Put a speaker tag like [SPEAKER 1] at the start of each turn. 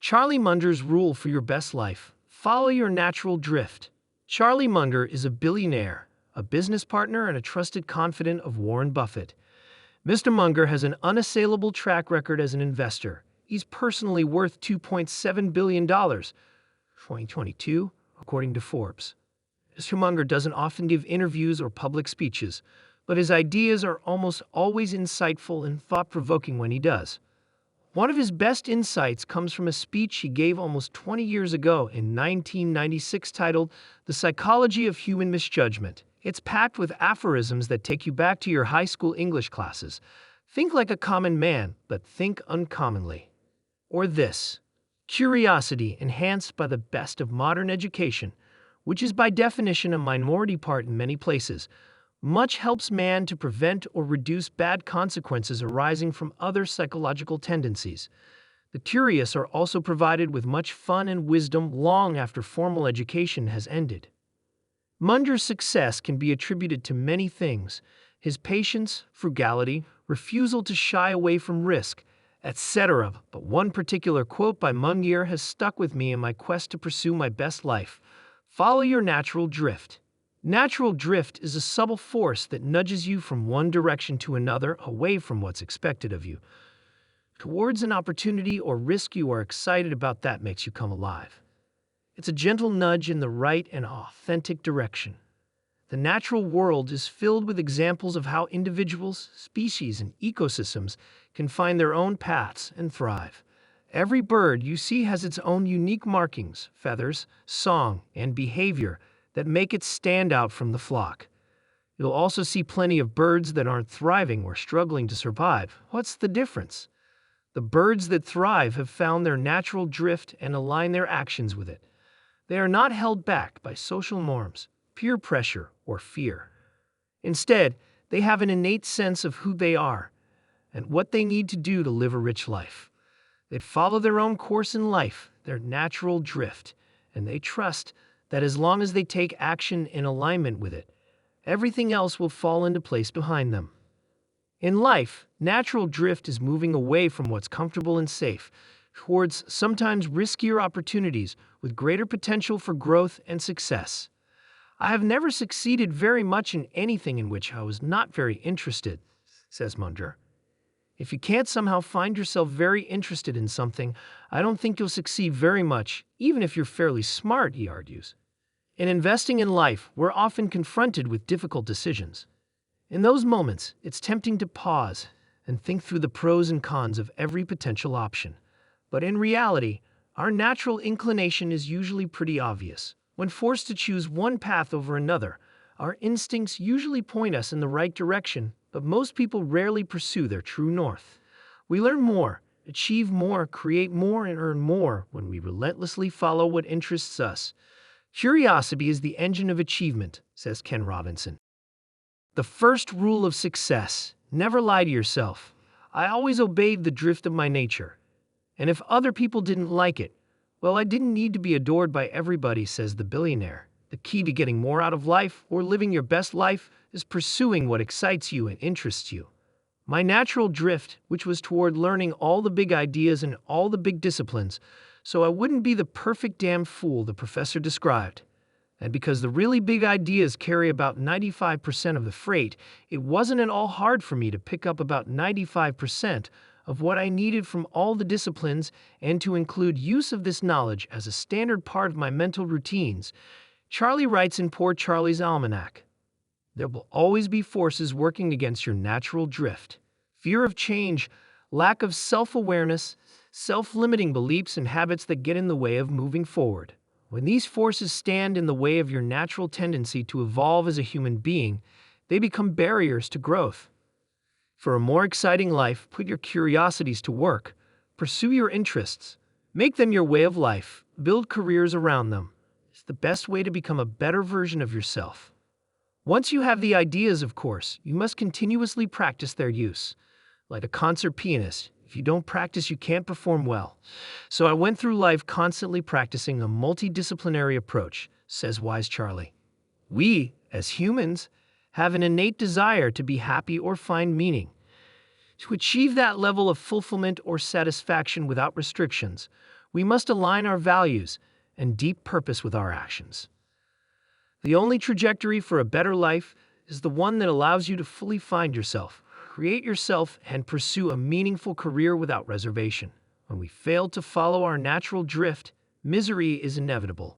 [SPEAKER 1] Charlie Munger's rule for your best life: follow your natural drift. Charlie Munger is a billionaire, a business partner, and a trusted confidant of Warren Buffett. Mr. Munger has an unassailable track record as an investor. He's personally worth $2.7 billion, 2022, according to Forbes. Mr. Munger doesn't often give interviews or public speeches, but his ideas are almost always insightful and thought-provoking when he does. One of his best insights comes from a speech he gave almost 20 years ago in 1996 titled The Psychology of Human Misjudgment. It's packed with aphorisms that take you back to your high school English classes. Think like a common man, but think uncommonly. Or this: curiosity enhanced by the best of modern education, which is by definition a minority part in many places, much helps man to prevent or reduce bad consequences arising from other psychological tendencies. The curious are also provided with much fun and wisdom long after formal education has ended. Munger's success can be attributed to many things: his patience, frugality, refusal to shy away from risk, etc. But one particular quote by Munger has stuck with me in my quest to pursue my best life: follow your natural drift. Natural drift is a subtle force that nudges you from one direction to another, away from what's expected of you, towards an opportunity or risk you are excited about that makes you come alive. It's a gentle nudge in the right and authentic direction. The natural world is filled with examples of how individuals, species, and ecosystems can find their own paths and thrive. Every bird you see has its own unique markings, feathers, song, and behavior that make it stand out from the flock. You'll also see plenty of birds that aren't thriving or struggling to survive. What's the difference? The birds that thrive have found their natural drift and align their actions with it. They are not held back by social norms, peer pressure, or fear. Instead, they have an innate sense of who they are and what they need to do to live a rich life. They follow their own course in life, their natural drift, and they trust that as long as they take action in alignment with it, everything else will fall into place behind them. In life, natural drift is moving away from what's comfortable and safe, towards sometimes riskier opportunities with greater potential for growth and success. I have never succeeded very much in anything in which I was not very interested, says Munger. If you can't somehow find yourself very interested in something, I don't think you'll succeed very much, even if you're fairly smart, he argues. In investing in life, we're often confronted with difficult decisions. In those moments, it's tempting to pause and think through the pros and cons of every potential option. But in reality, our natural inclination is usually pretty obvious. When forced to choose one path over another, our instincts usually point us in the right direction, but most people rarely pursue their true north. We learn more, achieve more, create more, and earn more when we relentlessly follow what interests us. Curiosity is the engine of achievement, says Ken Robinson. The first rule of success: never lie to yourself. I always obeyed the drift of my nature. And if other people didn't like it, well, I didn't need to be adored by everybody, says the billionaire. The key to getting more out of life or living your best life is pursuing what excites you and interests you. My natural drift, which was toward learning all the big ideas and all the big disciplines, so I wouldn't be the perfect damn fool the professor described. And because the really big ideas carry about 95% of the freight, it wasn't at all hard for me to pick up about 95% of what I needed from all the disciplines and to include use of this knowledge as a standard part of my mental routines. Charlie writes in Poor Charlie's Almanac, there will always be forces working against your natural drift. Fear of change, lack of self-awareness, self-limiting beliefs and habits that get in the way of moving forward. When these forces stand in the way of your natural tendency to evolve as a human being, they become barriers to growth. For a more exciting life, put your curiosities to work. Pursue your interests. Make them your way of life. Build careers around them. It's the best way to become a better version of yourself. Once you have the ideas, of course, you must continuously practice their use. Like a concert pianist, if you don't practice, you can't perform well. So I went through life constantly practicing a multidisciplinary approach, says wise Charlie. We, as humans, have an innate desire to be happy or find meaning. To achieve that level of fulfillment or satisfaction without restrictions, We must align our values and deep purpose with our actions. The only trajectory for a better life is the one that allows you to fully find yourself, create yourself, and pursue a meaningful career without reservation. When we fail to follow our natural drift, misery is inevitable.